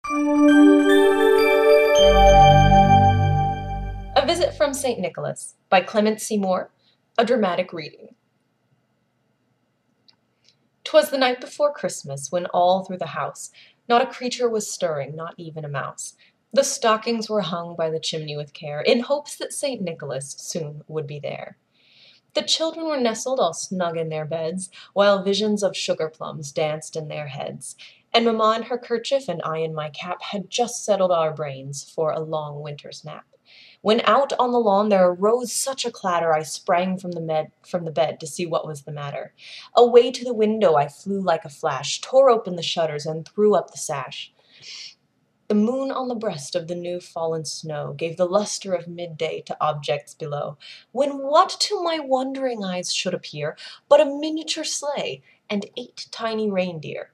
A Visit from St. Nicholas by Clement C Moore, a dramatic reading. 'Twas the night before Christmas, when all through the house not a creature was stirring, not even a mouse. The stockings were hung by the chimney with care, in hopes that St. Nicholas soon would be there. The children were nestled all snug in their beds, while visions of sugar plums danced in their heads, and mamma in her kerchief and I in my cap had just settled our brains for a long winter's nap, when out on the lawn there arose such a clatter I sprang from the bed to see what was the matter. Away to the window I flew like a flash, tore open the shutters and threw up the sash. The moon on the breast of the new fallen snow gave the lustre of midday to objects below, when what to my wondering eyes should appear but a miniature sleigh and 8 tiny reindeer.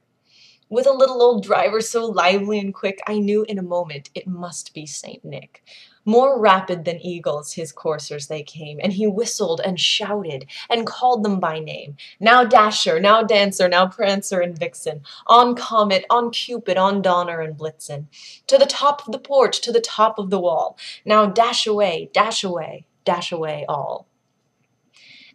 With a little old driver so lively and quick, I knew in a moment it must be St. Nick. More rapid than eagles his coursers they came, and he whistled and shouted and called them by name. Now Dasher, now Dancer, now Prancer and Vixen, on Comet, on Cupid, on Donner and Blitzen, to the top of the porch, to the top of the wall. Now dash away, dash away, dash away all.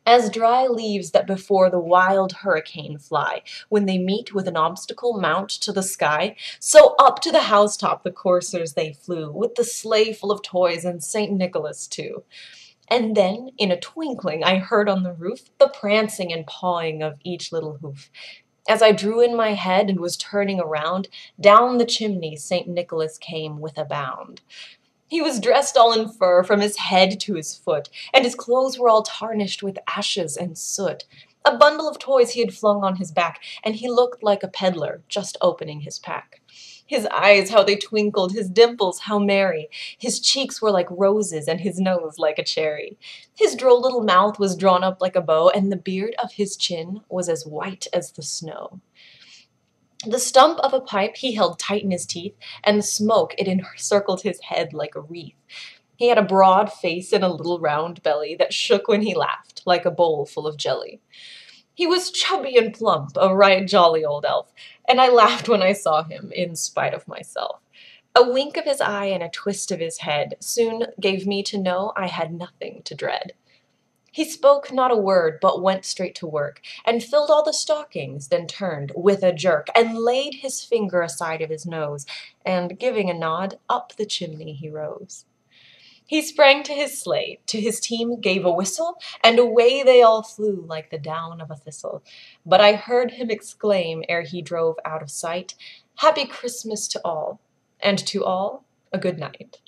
As dry leaves that before the wild hurricane fly, when they meet with an obstacle mount to the sky, so up to the housetop the coursers they flew, with the sleigh full of toys and St. Nicholas too. And then, in a twinkling, I heard on the roof the prancing and pawing of each little hoof. As I drew in my head and was turning around, down the chimney St. Nicholas came with a bound. He was dressed all in fur from his head to his foot, and his clothes were all tarnished with ashes and soot. A bundle of toys he had flung on his back, and he looked like a peddler just opening his pack. His eyes, how they twinkled, his dimples, how merry. His cheeks were like roses, and his nose like a cherry. His droll little mouth was drawn up like a bow, and the beard of his chin was as white as the snow. The stump of a pipe he held tight in his teeth, and the smoke it encircled his head like a wreath. He had a broad face and a little round belly that shook when he laughed, like a bowl full of jelly. He was chubby and plump, a right jolly old elf, and I laughed when I saw him, in spite of myself. A wink of his eye and a twist of his head soon gave me to know I had nothing to dread. He spoke not a word, but went straight to work, and filled all the stockings, then turned with a jerk, and laid his finger aside of his nose, and giving a nod, up the chimney he rose. He sprang to his sleigh, to his team gave a whistle, and away they all flew like the down of a thistle. But I heard him exclaim, ere he drove out of sight, "Happy Christmas to all, and to all a good night."